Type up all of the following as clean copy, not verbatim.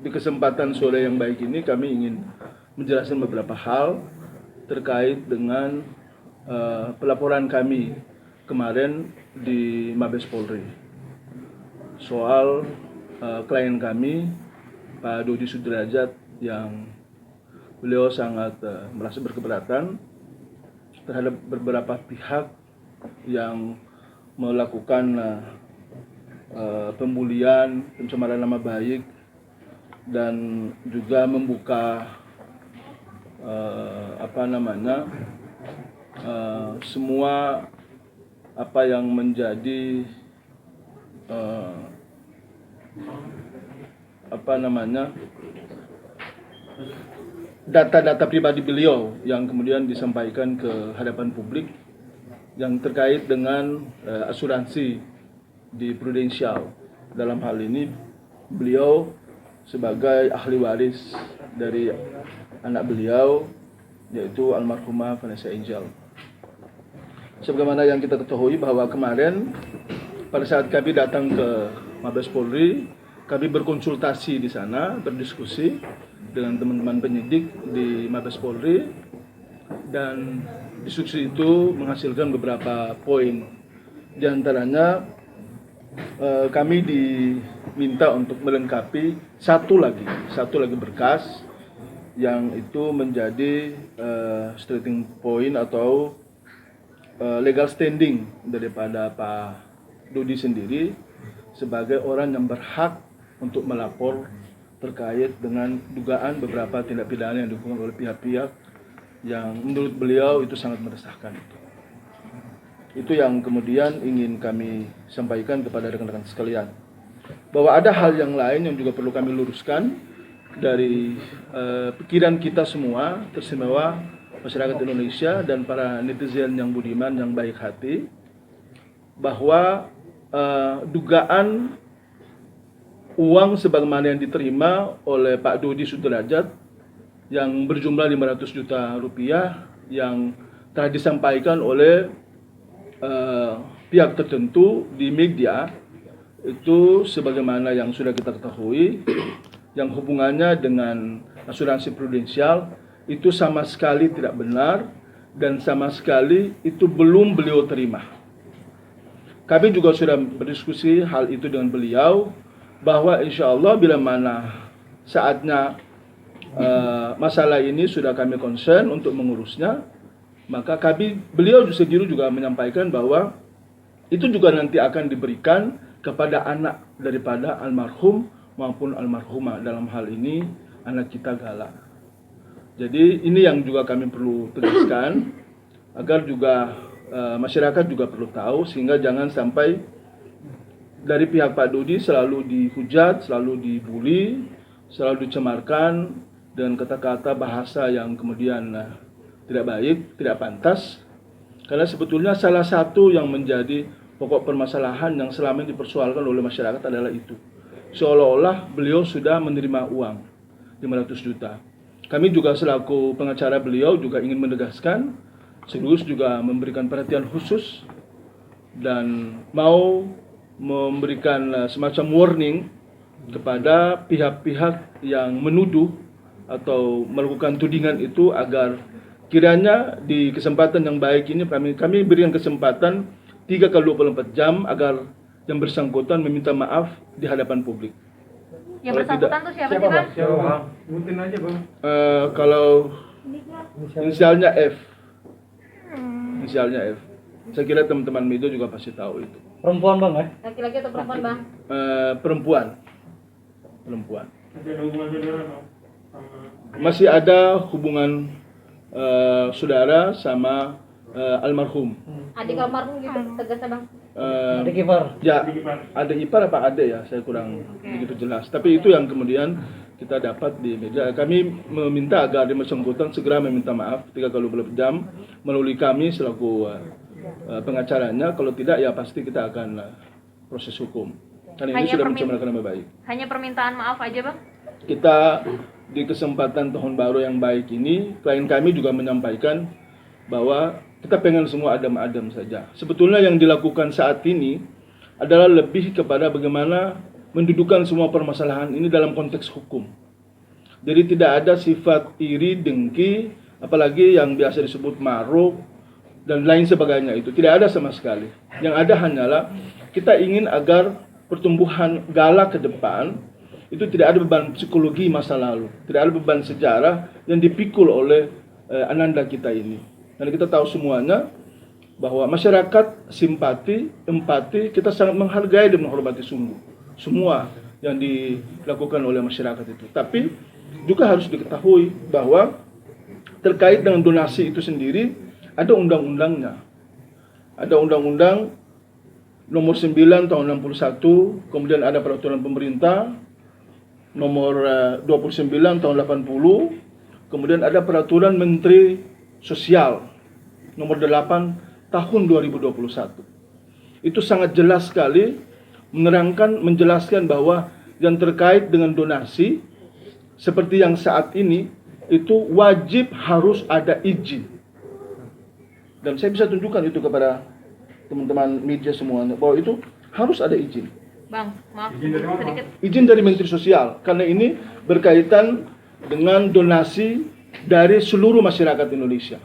di kesempatan sore yang baik ini kami ingin menjelaskan beberapa hal terkait dengan pelaporan kami kemarin di Mabes Polri soal klien kami Pak Dodi Sudrajat yang beliau sangat merasa berkeberatan terhadap beberapa pihak yang melakukan pembulian, pencemaran nama baik, dan juga membuka semua apa yang menjadi data-data pribadi beliau yang kemudian disampaikan ke hadapan publik yang terkait dengan asuransi di Prudential. Dalam hal ini beliau sebagai ahli waris dari anak beliau yaitu almarhumah Vanessa Angel. Sebagaimana yang kita ketahui bahwa kemarin pada saat kami datang ke Mabes Polri, kami berkonsultasi di sana, berdiskusi dengan teman-teman penyidik di Mabes Polri, dan diskusi itu menghasilkan beberapa poin. Di antaranya kami diminta untuk melengkapi satu lagi berkas yang itu menjadi starting point atau legal standing daripada Pak Dodi sendiri sebagai orang yang berhak untuk melapor terkait dengan dugaan beberapa tindak pidana yang dilakukan oleh pihak-pihak yang menurut beliau itu sangat meresahkan. Itu yang kemudian ingin kami sampaikan kepada rekan-rekan sekalian. Bahwa ada hal yang lain yang juga perlu kami luruskan dari pikiran kita semua, teristimewa masyarakat Indonesia dan para netizen yang budiman, yang baik hati, bahwa dugaan uang sebagaimana yang diterima oleh Pak Dodi Sudrajat yang berjumlah 500 juta rupiah yang telah disampaikan oleh pihak tertentu di media itu sebagaimana yang sudah kita ketahui yang hubungannya dengan asuransi Prudential itu sama sekali tidak benar dan sama sekali itu belum beliau terima. Kami juga sudah berdiskusi hal itu dengan beliau bahwa insya Allah bila mana saatnya masalah ini sudah kami concern untuk mengurusnya, maka beliau sendiri juga menyampaikan bahwa itu juga nanti akan diberikan kepada anak daripada almarhum maupun almarhumah, dalam hal ini anak kita Gala. Jadi ini yang juga kami perlu tegaskan agar juga masyarakat juga perlu tahu, sehingga jangan sampai dari pihak Pak Dodi selalu dihujat, selalu dibully, selalu dicemarkan dengan kata-kata bahasa yang kemudian tidak baik, tidak pantas. Karena sebetulnya salah satu yang menjadi pokok permasalahan yang selama ini dipersoalkan oleh masyarakat adalah itu. Seolah-olah beliau sudah menerima uang 500 juta. Kami juga selaku pengacara beliau juga ingin menegaskan, sekaligus juga memberikan perhatian khusus dan mau memberikan semacam warning kepada pihak-pihak yang menuduh atau melakukan tudingan itu agar kiranya di kesempatan yang baik ini kami berikan kesempatan 3x24 jam agar yang bersangkutan meminta maaf di hadapan publik. Yang bersangkutan itu siapa sih, Bang? Siapa? Sebutin aja, Bang. Kalau inisialnya F. Inisialnya F. Saya kira teman-teman media juga pasti tahu itu. Perempuan, Bang, ya? Laki-laki atau perempuan, Bang? Perempuan. Masih ada hubungan saudara, Bang? Masih ada hubungan saudara sama almarhum. Adik almarhum gitu, tegasnya, Bang? Adik ipar. Ya, ada ipar apa ada ya, saya kurang begitu jelas. Tapi itu yang kemudian kita dapat di media. Kami meminta agar yang bersangkutan segera meminta maaf 3x24 jam melalui kami selaku pengacaranya. Kalau tidak ya pasti kita akan proses hukum. Karena ini sudah mencemarakan nama baik. Hanya permintaan maaf aja, Bang? Kita di kesempatan tahun baru yang baik ini, klien kami juga menyampaikan bahwa kita pengen semua adem-adem saja. Sebetulnya yang dilakukan saat ini adalah lebih kepada bagaimana mendudukan semua permasalahan ini dalam konteks hukum. Jadi tidak ada sifat iri, dengki, apalagi yang biasa disebut maruk dan lain sebagainya, itu tidak ada sama sekali. Yang ada hanyalah kita ingin agar pertumbuhan Gala ke depan itu tidak ada beban psikologi masa lalu, tidak ada beban sejarah yang dipikul oleh Ananda kita ini. Dan kita tahu semuanya bahwa masyarakat simpati, empati, kita sangat menghargai dan menghormati sungguh semua yang dilakukan oleh masyarakat itu. Tapi juga harus diketahui bahwa terkait dengan donasi itu sendiri ada undang-undangnya. Ada undang-undang nomor 9 tahun 61, kemudian ada peraturan pemerintah nomor 29 tahun 80, kemudian ada peraturan Menteri Sosial nomor 8 tahun 2021. Itu sangat jelas sekali menjelaskan bahwa yang terkait dengan donasi seperti yang saat ini itu wajib harus ada izin. Dan saya bisa tunjukkan itu kepada teman-teman media semuanya bahwa itu harus ada izin. Bang, maaf sedikit. Izin dari Menteri Sosial karena ini berkaitan dengan donasi dari seluruh masyarakat Indonesia.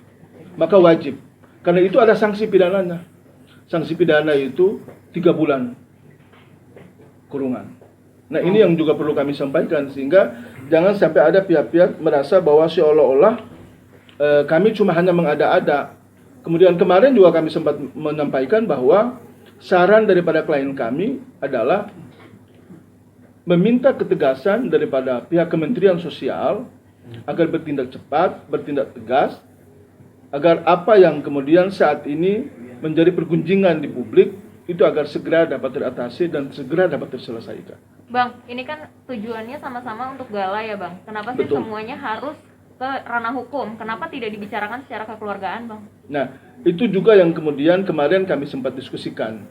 Maka wajib. Karena itu ada sanksi pidananya. Sanksi pidana itu 3 bulan kurungan. Nah, ini yang juga perlu kami sampaikan sehingga jangan sampai ada pihak-pihak merasa bahwa seolah-olah kami cuma hanya mengada-ada. Kemudian kemarin juga kami sempat menyampaikan bahwa saran daripada klien kami adalah meminta ketegasan daripada pihak Kementerian Sosial agar bertindak cepat, bertindak tegas, agar apa yang kemudian saat ini menjadi pergunjingan di publik itu agar segera dapat teratasi dan segera dapat terselesaikan. Bang, ini kan tujuannya sama-sama untuk Gala ya Bang. Kenapa sih Betul. semuanya harus ke ranah hukum? Kenapa tidak dibicarakan secara kekeluargaan Bang? Nah, itu juga yang kemudian kemarin kami sempat diskusikan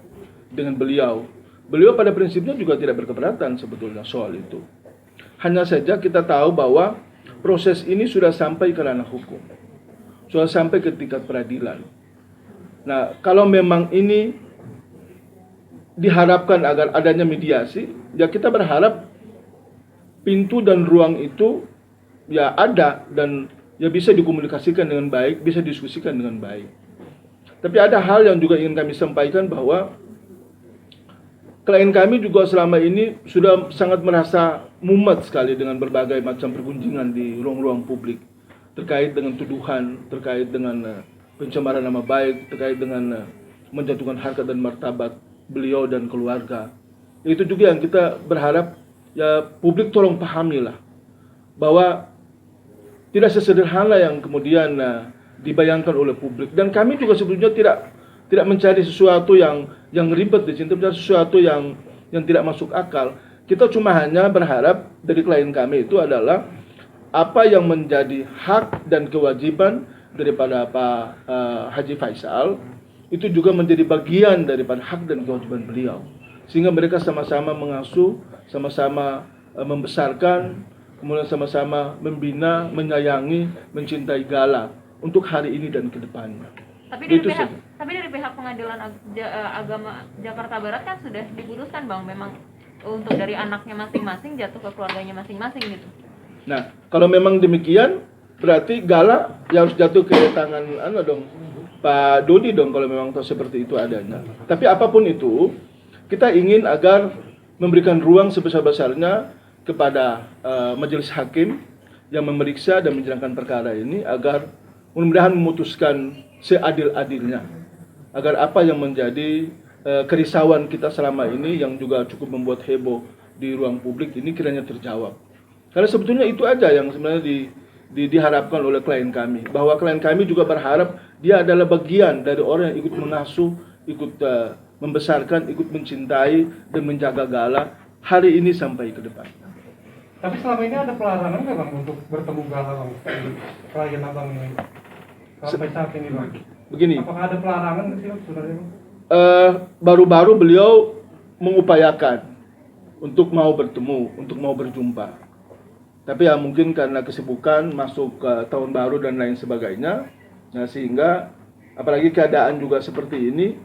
dengan beliau. Beliau pada prinsipnya juga tidak berkeberatan sebetulnya soal itu. Hanya saja kita tahu bahwa proses ini sudah sampai ke ranah hukum. Sudah sampai ke tingkat peradilan. Nah, kalau memang ini diharapkan agar adanya mediasi, ya kita berharap pintu dan ruang itu ya ada dan ya bisa dikomunikasikan dengan baik, bisa diskusikan dengan baik. Tapi ada hal yang juga ingin kami sampaikan bahwa klien kami juga selama ini sudah sangat merasa mumet sekali dengan berbagai macam pergunjingan di ruang-ruang publik terkait dengan tuduhan, terkait dengan pencemaran nama baik, terkait dengan menjatuhkan harkat dan martabat beliau dan keluarga. Itu juga yang kita berharap ya publik tolong pahamilah bahwa tidak sesederhana yang kemudian dibayangkan oleh publik, dan kami juga sebetulnya tidak mencari sesuatu yang ribet di sini, mencari sesuatu yang tidak masuk akal. Kita cuma hanya berharap dari klien kami itu adalah apa yang menjadi hak dan kewajiban daripada Pak Haji Faisal itu juga menjadi bagian daripada hak dan kewajiban beliau, sehingga mereka sama-sama mengasuh, sama-sama membesarkan, kemudian sama-sama membina, menyayangi, mencintai Gala untuk hari ini dan ke depannya. Tapi dari pihak Pengadilan Agama Jakarta Barat kan sudah diputuskan Bang, memang untuk dari anaknya masing-masing jatuh ke keluarganya masing-masing gitu. Nah, kalau memang demikian berarti Gala yang harus jatuh ke tangan Pak Dodi dong, kalau memang seperti itu adanya. Tapi apapun itu, kita ingin agar memberikan ruang sebesar-besarnya kepada majelis hakim yang memeriksa dan menjalankan perkara ini agar mudah-mudahan memutuskan seadil-adilnya, agar apa yang menjadi kerisauan kita selama ini yang juga cukup membuat heboh di ruang publik ini kiranya terjawab. Karena sebetulnya itu aja yang sebenarnya diharapkan oleh klien kami, bahwa klien kami juga berharap dia adalah bagian dari orang yang ikut mengasuh, ikut membesarkan, ikut mencintai dan menjaga Gala hari ini sampai ke depan. Tapi selama ini ada pelarangan nggak Bang untuk bertemu Gala Bang, klien Abang ini sampai saat ini Bang? Begini, Apakah ada pelarangan sih sebenarnya Bang? baru-baru beliau mengupayakan untuk mau bertemu, untuk mau berjumpa. Tapi ya mungkin karena kesibukan masuk ke tahun baru dan lain sebagainya, nah sehingga apalagi keadaan juga seperti ini,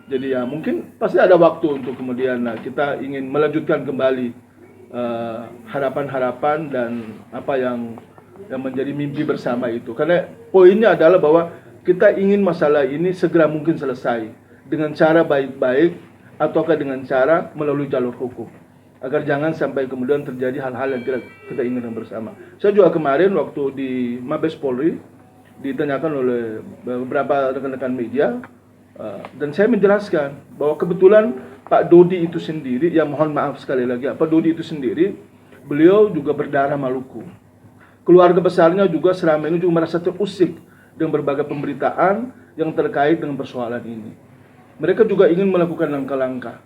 Jadi ya mungkin pasti ada waktu untuk kemudian kita ingin melanjutkan kembali harapan-harapan dan apa yang menjadi mimpi bersama itu. Karena poinnya adalah bahwa kita ingin masalah ini segera mungkin selesai dengan cara baik-baik ataukah dengan cara melalui jalur hukum. Agar jangan sampai kemudian terjadi hal-hal yang kita inginkan bersama. Saya juga kemarin waktu di Mabes Polri ditanyakan oleh beberapa rekan-rekan media, dan saya menjelaskan bahwa kebetulan Pak Dodi itu sendiri, yang mohon maaf sekali lagi, Pak Dodi itu sendiri, beliau juga berdarah Maluku. Keluarga besarnya juga selama ini juga merasa terusik dengan berbagai pemberitaan yang terkait dengan persoalan ini. Mereka juga ingin melakukan langkah-langkah,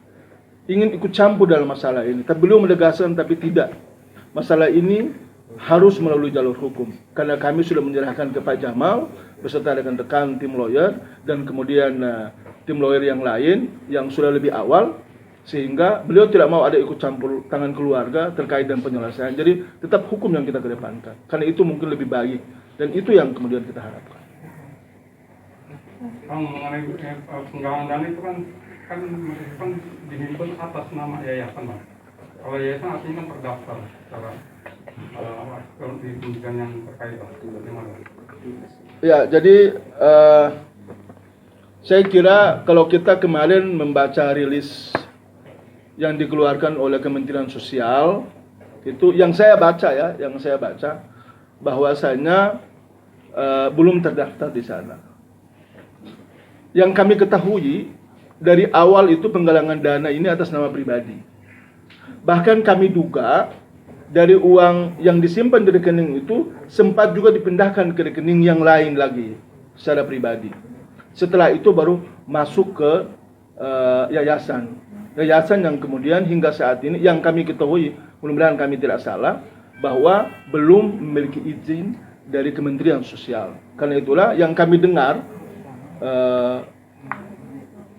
ingin ikut campur dalam masalah ini. Tapi beliau menegaskan, tapi tidak. Masalah ini harus melalui jalur hukum. Karena kami sudah menyerahkan ke Pak Jamal beserta dengan rekan tim lawyer dan kemudian tim lawyer yang lain yang sudah lebih awal, sehingga beliau tidak mau ada ikut campur tangan keluarga terkait dengan penyelesaian. Jadi tetap hukum yang kita kedepankan. Karena itu mungkin lebih baik dan itu yang kemudian kita harapkan. Bang, mengenai penggalangan dana itu kan dihimpun atas nama yayasan, Bang. Kalau yayasan artinya kan terdaftar secara di kementerian yang terkait, Bang. Ya, jadi saya kira kalau kita kemarin membaca rilis yang dikeluarkan oleh Kementerian Sosial, itu yang saya baca bahwasanya belum terdaftar di sana. Yang kami ketahui dari awal itu penggalangan dana ini atas nama pribadi. Bahkan kami duga dari uang yang disimpan di rekening itu sempat juga dipindahkan ke rekening yang lain lagi secara pribadi. Setelah itu baru masuk ke yayasan. Yayasan yang kemudian hingga saat ini yang kami ketahui, mudah-mudahan kami tidak salah, bahwa belum memiliki izin dari Kementerian Sosial. Karena itulah yang kami dengar,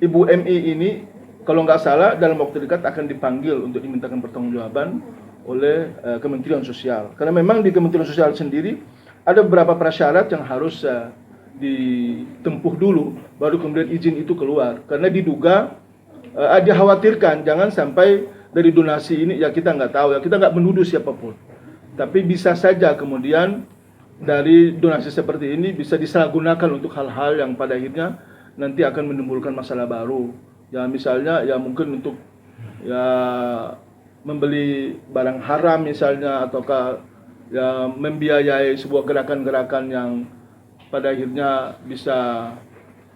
Ibu MI ini kalau nggak salah dalam waktu dekat akan dipanggil untuk dimintakan pertanggungjawaban oleh Kementerian Sosial. Karena memang di Kementerian Sosial sendiri ada beberapa prasyarat yang harus ditempuh dulu, baru kemudian izin itu keluar. Karena diduga dikhawatirkan jangan sampai dari donasi ini, ya kita nggak tahu, ya kita nggak menuduh siapapun. Tapi bisa saja kemudian dari donasi seperti ini bisa disalahgunakan untuk hal-hal yang pada akhirnya nanti akan menimbulkan masalah baru. Ya misalnya ya mungkin untuk ya membeli barang haram misalnya, ataukah ya membiayai sebuah gerakan-gerakan yang pada akhirnya bisa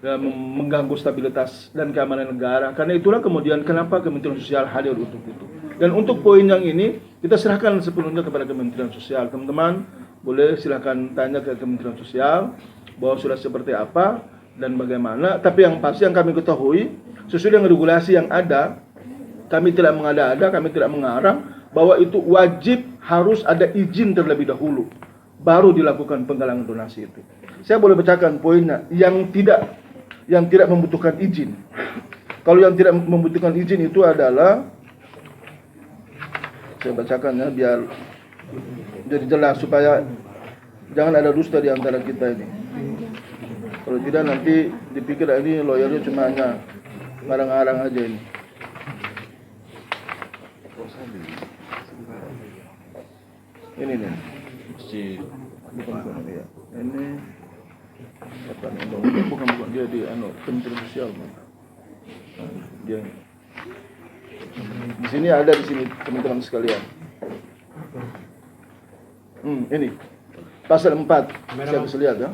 ya, mengganggu stabilitas dan keamanan negara. Karena itulah kemudian kenapa Kementerian Sosial hadir untuk itu. Dan untuk poin yang ini kita serahkan sepenuhnya kepada Kementerian Sosial. Teman-teman boleh silakan tanya ke Kementerian Sosial bahwa sudah seperti apa dan bagaimana. Tapi yang pasti yang kami ketahui sesuai dengan regulasi yang ada, kami tidak mengada-ada, kami tidak mengarang bahwa itu wajib harus ada izin terlebih dahulu baru dilakukan penggalangan donasi itu. Saya boleh bacakan poinnya yang tidak membutuhkan izin. Kalau yang tidak membutuhkan izin itu adalah, saya bacakan ya biar jadi jelas supaya jangan ada dusta di antara kita ini. Kalau tidak nanti dipikir ini lawyernya cuma hanya ngarang-ngarang aja ini. Ini nih, bukan ya. Ini apa nih? Bukan dia di Kementerian Sosial. Dia di sini ada, di sini teman-teman sekalian. Ini pasal 4. Saya bisa lihat ya.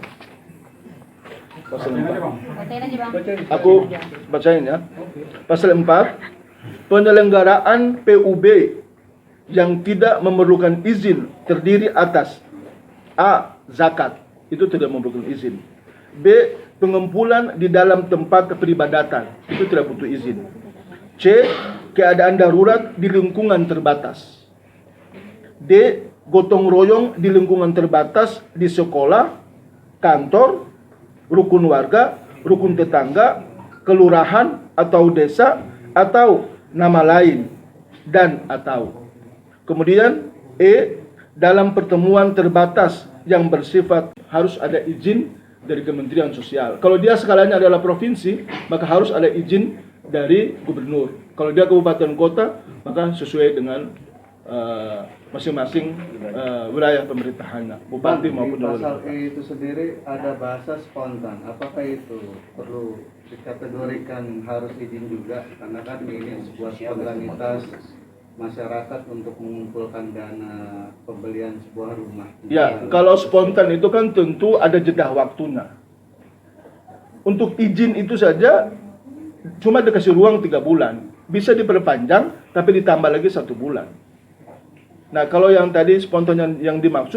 Pasal 4. Aku bacain ya. Pasal 4. Penyelenggaraan PUB yang tidak memerlukan izin terdiri atas A. Zakat, itu tidak memerlukan izin. B. Pengumpulan di dalam tempat peribadatan, itu tidak butuh izin. C. Keadaan darurat di lingkungan terbatas. D. Gotong royong di lingkungan terbatas di sekolah, kantor, rukun warga, rukun tetangga, kelurahan atau desa, atau nama lain, dan atau. Kemudian E. Dalam pertemuan terbatas yang bersifat harus ada izin dari Kementerian Sosial. Kalau dia skalanya adalah provinsi, maka harus ada izin dari gubernur. Kalau dia kabupaten kota, maka sesuai dengan masing-masing wilayah pemerintahannya, bupati maupun di wali pasal kota. E itu sendiri ada bahasa spontan. Apakah itu perlu dikategorikan harus izin juga? Karena kan ini sebuah spontanitas masyarakat untuk mengumpulkan dana pembelian sebuah rumah. Ya, kalau spontan itu kan tentu ada jeda waktunya. Untuk izin itu saja cuma dikasih ruang 3 bulan. Bisa diperpanjang, tapi ditambah lagi 1 bulan. Nah, kalau yang tadi spontan yang dimaksud